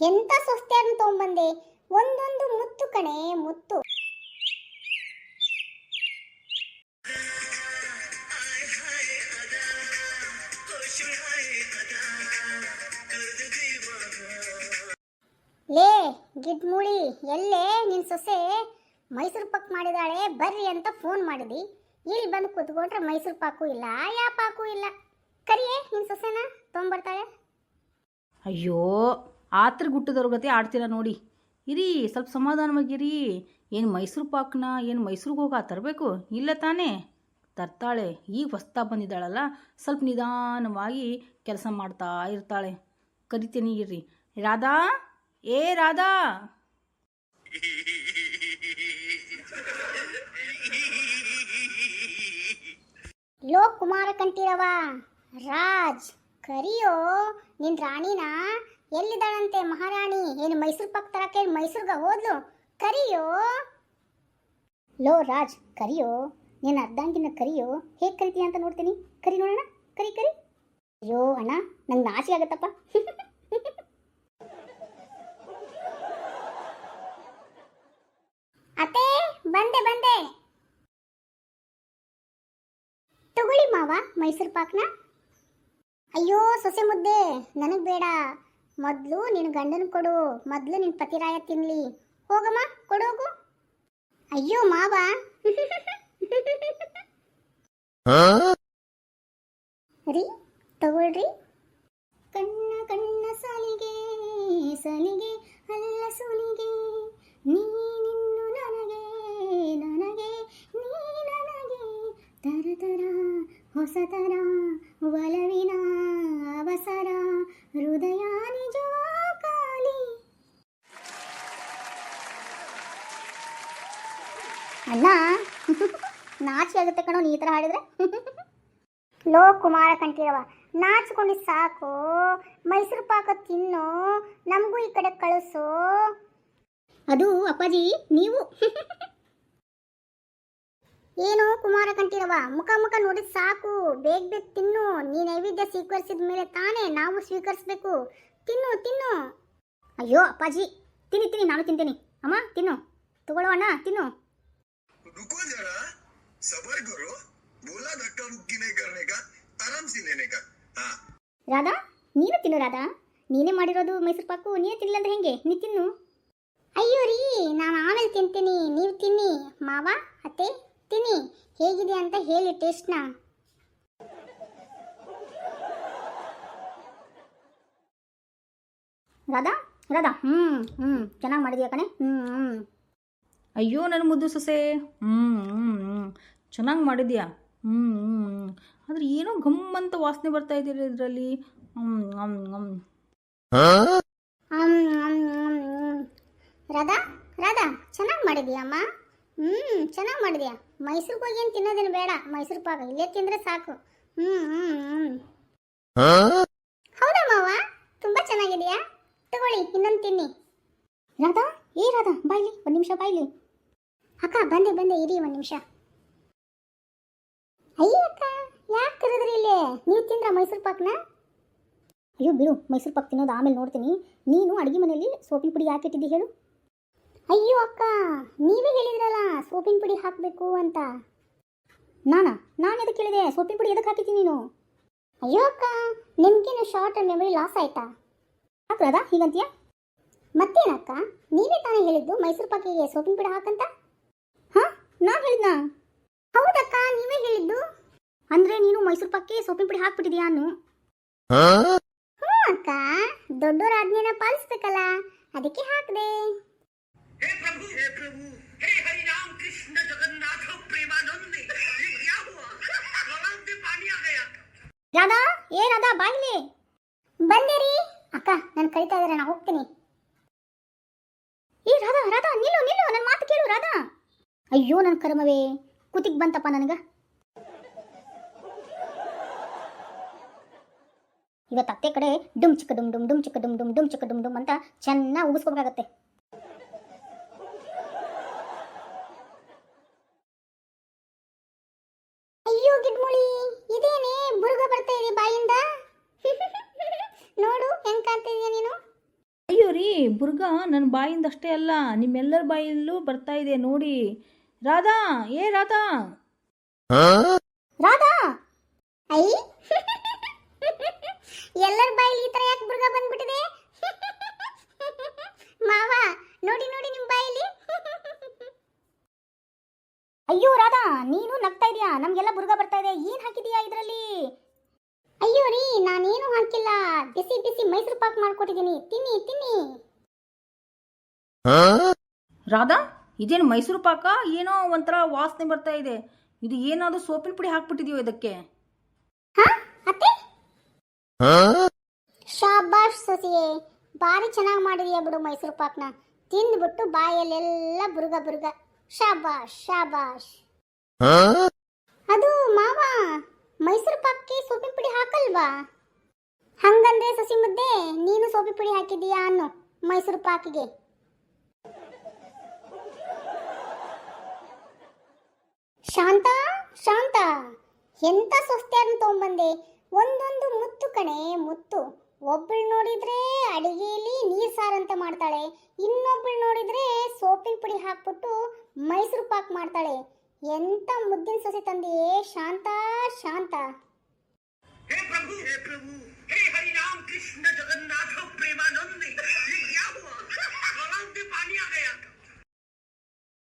ಎಂತ ಸೊಸ್ತ್ಯಾರನ್ನ ತಗೊಂಬಂದೆ. ಒಂದೊಂದು ಮುತ್ತು ಕಣೆ, ಮುತ್ತು. ಲೇ ಗಿಡ್ಮೂಳಿ, ಎಲ್ಲೇ ನಿನ್ ಸೊಸೆ ಮೈಸೂರು ಪಾಕ್ ಮಾಡಿದಾಳೆ ಬರ್ರಿ ಅಂತ ಫೋನ್ ಮಾಡಿದಿ. ಇಲ್ಲಿ ಬಂದು ಕೂತ್ಕೊಂಡ್ರೆ ಮೈಸೂರು ಪಾಕು ಇಲ್ಲ, ಯಾ ಪಾಕು ಇಲ್ಲ. ಕರಿಯೇ ನಿನ್ ಸೊಸೆನ ತೊಗೊಂಬರ್ತಾಳೆ. ಅಯ್ಯೋ, ಆತ್ರ ಗುಟ್ಟದವ್ರ ಗತಿ ಆಡ್ತೀರಾ ನೋಡಿ. ಇರಿ, ಸ್ವಲ್ಪ ಸಮಾಧಾನವಾಗಿರಿ. ಏನು ಮೈಸೂರು ಪಾಕ್ನ ಏನು ಮೈಸೂರಿಗೆ ಹೋಗಿ ತರಬೇಕು? ಇಲ್ಲ ತಾನೇ, ತರ್ತಾಳೆ. ಈಗ ಹೊಸ್ತಾ ಬಂದಿದ್ದಾಳಲ್ಲ, ಸ್ವಲ್ಪ ನಿಧಾನವಾಗಿ ಕೆಲಸ ಮಾಡ್ತಾ ಇರ್ತಾಳೆ. ಕರಿತೀನಿ ಇರ್ರಿ. ರಾಧಾ, ಏ ರಾಧಾ. ಲೋ ಕುಮಾರ ಕಂಠೀರವ, ರಾಜ್ ಕರಿಯೋ ನಿನ್ ರಾಣಿನ. ಎಲ್ಲಿದ್ದಾಳಂತೆ ಮಹಾರಾಣಿ? ಏನು ಮೈಸೂರು ಪಾಕ್ ತರಕ್ಕೆ ಮೈಸೂರ್ಗ ಹೋದ್ಲು? ಕರಿಯೋ. ಲೋ ರಾಜ್ ಕರಿಯೋ, ನೀನು ಅರ್ಧಾಂಗಿನ ಕರಿಯೋ. ಹೇಗೆ ಕರಿತೀಯ ಅಂತ ನೋಡ್ತೀನಿ. ಕರಿ ನೋಡೋಣ, ಕರಿ ಕರಿ. ಅಯ್ಯೋ ಅಣ್ಣ, ನಂಗೆ ನಾಚಿ ಆಗತ್ತಪ್ಪ. ಅತ್ತೆ, ಬಂದೆ ಬಂದೆ. ತಗೊಳ್ಳಿ ಮಾವ ಮೈಸೂರು ಪಾಕ್ನ. ಅಯ್ಯೋ ಸೊಸೆ ಮುದ್ದೆ, ನನಗೆ ಬೇಡ. ಮೊದಲು ನಿನ್ನ ಗಂಡನ ಕೊಡು, ಮೊದಲು ನಿನ್ನ ಪತಿರಾಯ ತಿನ್ಲಿ. ಹೋಗಮ್ಮ, ಕೊಡೋಗು. ಅಯ್ಯೋ ಮಾವ. ರೀ ತಗೊಳ್ರಿ. ಕಣ್ಣ ಕಣ್ಣ ಸಾಲಿಗೆ ಸಲಿಗೆ ಅಲ್ಲ ಸುಲಿಗೆ, ನೀನಿನ್ನು ನನಗೆ ನನಗೆ ನೀ ನನಗೆ, ತರ ತರ ಹೊಸ ತರ ಒಲವಿನ ಅವಸರ, ಹೃದಯ ನಿಜ ಕಾಲಿ. ಅಣ್ಣ ನಾಚಿ ಆಗುತ್ತೆ ಕಣೋ ನೀ ಈ ಥರ ಹಾಡಿದ್ರೆ. ಲೋ ಕುಮಾರ ಕಂಠೀರವ, ನಾಚಿಕೊಂಡಿದ್ದು ಸಾಕು. ಮೈಸೂರು ಪಾಕ ತಿನ್ನು, ನಮಗೂ ಈ ಕಡೆ ಕಳಿಸು. ಅದು ಅಪ್ಪಾಜಿ ನೀವು. ಏನು ಕುಮಾರ ಕಂಠೀರವ, ಮುಖ ಮುಖ ನೋಡಿದ್ ಸಾಕು. ಬೇಗ ಬೇಗ ತಿನ್ನು. ನೀ ನೈವೇದ್ಯ ಸ್ವೀಕರಿಸಿದ ಮೇಲೆ ತಾನೇ ನಾವು ಸ್ವೀಕರಿಸಬೇಕು. ತಿನ್ನು ತಿನ್ನು. ಅಯ್ಯೋ ಅಪ್ಪಾಜಿ, ತಿನ್ನಿ ತಿನ್ನಿ, ನಾನು ತಿಂತೀನಿ. ಅಮ್ಮ ತಿನ್ನು, ತಗೊಳ್ಳೋ ಅಣ್ಣ ತಿನ್ನು. रुको जरा, सबर करो. बोला धक्का मुक्की नहीं करने का, आराम से लेने का. हाँ. ರಾಧಾ, ನೀನು ತಿನ್ನು. ರಾಧಾ, ನೀನೇ ಮಾಡಿರೋದು ಮೈಸೂರು ಪಾಕು, ನೀನೇ ತಿನ್ನಲ್ಲ ಅಂದ್ರೆ ಹೆಂಗೆ? ನೀ ತಿನ್ನು. ಅಯ್ಯೋ ರೀ, ನಾನು ಆಮೇಲೆ ತಿಂತೀನಿ, ನೀವು ತಿನ್ನಿ. ಮಾವ ಅತ್ತೆ ತಿನ್ನಿ, ಹೇಗಿದೆ ಅಂತ ಹೇಳಿ ಟೇಸ್ಟ್ನ. ರಾಧಾ ರಾಧಾ, ಚೆನ್ನಾಗಿ ಮಾಡಿದ್ಯಾ ಕಣೆ. ಅಯ್ಯೋ ನನ್ನ ಮುದ್ದು ಸೊಸೆ, ಚೆನ್ನಾಗಿ ಮಾಡಿದ್ಯಾ. ಆದರೆ ಏನೋ ಗಮ್ಮಂತ ವಾಸನೆ ಬರ್ತಾ ಇದೆಯಲ್ಲ ಇದರಲ್ಲಿ. ರಾಧಾ ರಾಧಾ, ಚೆನ್ನಾಗಿ ಮಾಡಿದ್ಯಾ ಅಮ್ಮ. ಚೆನ್ನಾಗಿ ಮಾಡಿದ್ಯಾ. ಮೈಸೂರಿಗೆ ಹೋಗಿ ಏನು ತಿನ್ನೋದೇನು ಬೇಡ, ಮೈಸೂರು ಪಾಕ ಇಲ್ಲೇ ತಿಂದರೆ ಸಾಕು. ಹೌದಾ ಮಾವ, ತುಂಬ ಚೆನ್ನಾಗಿದೆಯಾ. ತಗೊಳ್ಳಿ ಇನ್ನೊಂದು ತಿನ್ನಿ. ರಾಧಾ, ಏ ರಾಧಾ ಬಾಯ್ಲಿ, ಒಂದು ನಿಮಿಷ ಬಾಯ್ಲಿ. ಅಕ್ಕ ಬಂದೆ ಬಂದೆ, ಇರಿ ಒಂದು ನಿಮಿಷ. ಅಯ್ಯ ಅಕ್ಕ, ಯಾಕೆ ಕರೆದ್ರಿ ಇಲ್ಲೇ? ನೀವು ತಿಂದ್ರ ಮೈಸೂರು ಪಾಕ್ನ? ಅಯ್ಯೋ ಬಿಡು, ಮೈಸೂರು ಪಾಕ್ ತಿನ್ನೋದು ಆಮೇಲೆ ನೋಡ್ತೀನಿ. ನೀನು ಅಡುಗೆ ಮನೆಯಲ್ಲಿ ಸೋಪಿನ ಪುಡಿ ಯಾಕೆ ಇಟ್ಟಿದ್ದಿ ಹೇಳು? ಅಯ್ಯೋ ಅಕ್ಕ, ನೀವೇ ಹೇಳಿದ್ರಲ್ಲ ಸೋಪಿನ ಪುಡಿ ಹಾಕಬೇಕು ಅಂತ. ನಾನು ಎದಕ್ಕೆ ಹೇಳಿದೆ? ಸೋಪಿನ ಪುಡಿ ಎದಕ್ಕೆ ಹಾಕಿದ್ದೀನಿ ನೀನು? ಅಯ್ಯೋ ಅಕ್ಕ, ನಿಮ್ಗೇನು ಶಾರ್ಟ್ ಮೆಮೊರಿ ಲಾಸ್ ಆಯ್ತಾ? ಹಾಕ್ರದ ಹೀಗಂತೀಯ? ಮತ್ತೇನಕ್ಕ, ನೀವೇ ತಾನೇ ಹೇಳಿದ್ದು ಮೈಸೂರು ಪಾಕಿಗೆ ಸೋಪಿನ ಪುಡಿ ಹಾಕಂತ. ಹಾಂ, ನಾನು ಹೇಳಿದ್ನಾ? ಹೌದಕ್ಕ, ನೀವೇ ಹೇಳಿದ್ದು. ಅಂದರೆ ನೀನು ಮೈಸೂರು ಪಾಕಿಗೆ ಸೋಪಿನ ಪುಡಿ ಹಾಕ್ಬಿಟ್ಟಿದ್ಯಾ ಅನ್ನು? ಹ್ಞೂ ಅಕ್ಕ, ದೊಡ್ಡೋರ ಆಜ್ಞೆನ ಪಾಲಿಸ್ಬೇಕಲ್ಲ, ಅದಕ್ಕೆ ಹಾಕಿದೆ. हे प्रभु, हे हरि राम कृष्ण जगन्नाथ प्रेमानंद, ये क्या हुआ? गलाव में पानी आ गया. ರಾಧಾ, ಏ ರಾಧಾ ಬಾಯ್ಲಿ. ಬಂದೆ ರೀ. ಅಕ್ಕ ನಾನು ಕರಿತಾ ಇದ್ದಾರೆ, ನಾನು ಹೋಗ್ತೀನಿ. ಏ ರಾಧಾ ರಾಧಾ, ನಿಲ್ಲು ನಿಲ್ಲು, ನನ್ನ ಮಾತು ಕೇಳು ರಾಧಾ. ಅಯ್ಯೋ ನನ್ನ ಕರ್ಮವೇ, ಕುತಿಗೆ ಬಂತಪ್ಪ ನನಗೆ. ಇವತ್ತು ಅತ್ತೆ ಕಡೆ ಡುಮ್ ಚಿಕ್ಕ ಡುಮ್ ಡುಮ್ ಡುಮ್ ಚಿಕ್ಕ ಡುಮ್ ಡುಮ್ ಡುಮ್ ಚಿಕ್ಕ ಡುಮ್ ಡುಮ್ ಅಂತ ಚೆನ್ನಾಗಿ ಉಗಿಸ್ಕೋಬೇಕಾಗತ್ತೆ. ಅಯ್ಯೋ ಗಿಡ್ಮುಳಿ, ಇದೇನೆ ಬುರುಗ ಬರ್ತಾ ಇದೆ ಬಾಯಿಂದ. ನೋಡು ಹೆಂಗ್ ಕಾಣ್ತಿದ್ಯಾ ನೀನು. ಅಯ್ಯೋ ಅಯ್ಯೋ ರೀ ಬುರ್ಗ ನನ್ನ ಬಾಯಿಂದಷ್ಟೇ ಅಲ್ಲ ನಿಮ್ಮೆಲ್ಲರ ಬಾಯಲ್ಲೂ ಬರ್ತಾ ಇದೆ ನೋಡಿ. ರಾಧಾ, ಏ ರಾಧಾ. ರಾಧಾ ಐ ಎಲ್ಲರ ಬಾಯಲ್ಲಿ ಈ ತರ ಯಾಕೆ ಬುರ್ಗ ಬಂದ್ಬಿಟ್ಟಿದೆ? ಮಾವ ನೋಡಿ ನೋಡಿ ನಿಮ್ಮ ಬಾಯಲ್ಲಿ. ಅಯ್ಯೋ ರಾಧಾ, ನೀನು ನಗ್ತಾ ಇದೀಯಾ? ನಮ್ಗೆಲ್ಲ ಬುರ್ಗ ಬರ್ತಾ ಇದೆ. ಏನ್ ಹಾಕಿದೀಯಾ ಇದರಲ್ಲಿ? ಅಯ್ಯೋ ರೀ, ನಾನೇನು ಹಾಕಿಲ್ಲ. ಬಿಸಿ ಬಿಸಿ ಮೈಸೂರು ಪಾಕ್ ಮಾಡ್ಕೊಟ್ಟಿದ್ದೀನಿ, ತಿನ್ನಿ ತಿನ್ನಿ. ರಾಧಾ, ಇದೇನು ಮೈಸೂರು ಪಾಕ? ಏನೋ ಒಂಥರ ವಾಸನೆ ಬರ್ತಾ ಇದೆ. ಇದು ಏನಾದರೂ ಸೋಪಿನ ಪುಡಿ ಹಾಕ್ಬಿಟ್ಟಿದೆಯೋ ಇದಕ್ಕೆ? ಹಾ ಅತ್ತೆ, ಶಾಬಾಷ್ ಸೊಸೆಯೇ, ಭಾರಿ ಚೆನ್ನಾಗಿ ಮಾಡಿದೀಯ ಬಿಡು ಮೈಸೂರು ಪಾಕ್ನ. ತಿಂದ್ಬಿಟ್ಟು ಬಾಯಲ್ಲೆಲ್ಲ ಬುರ್ಗ ಬುರ್ಗ. ಶಾಬಾಷ್ ಶಾಬಾಷ್. ಅದು ಮಾವ, ಮೈಸೂರು ಪಾಕ್ಗೆ ಸೋಪಿನ ಪುಡಿ ಹಾಕಲ್ವಾ? ಹಂಗಂದ್ರೆ ಸಸಿ ಮುದ್ದೆ, ನೀನು ಸೋಪಿ ಪುಡಿ ಹಾಕಿದೀಯಾ ಅನ್ನು ಮೈಸೂರು ಪಾಕ್ಗೆ. ಶಾಂತ ಶಾಂತ, ಎಂತ ಸೊಸ್ತ್ಯಾರನ್ನ ತಗೊಂಬಂದೆ. ಒಂದೊಂದು ಮುತ್ತು ಕಣೆ ಮುತ್ತು. ಒಬ್ಬಳು ನೋಡಿದ್ರೆ ಅಡಿಗೆಯಲ್ಲಿ ನೀರು ಸಾರಂತ ಮಾಡ್ತಾಳೆ, ಇನ್ನೊಬ್ಬಳು ನೋಡಿದ್ರೆ ಸೋಪಿನ ಪುಡಿ ಹಾಕ್ಬಿಟ್ಟು ಮೈಸೂರು ಪಾಕ್ ಮಾಡ್ತಾಳೆ. ಎಂತ ಮುದ್ದಿನ ಸೊಸೆ ತಂದೆಯೇ ಶಾಂತ ಶಾಂತ. हे प्रभु, हे हरि राम कृष्ण जगन्नाथ प्रेमानंद, ये क्या हुआ? गलाव में पानी आ गया।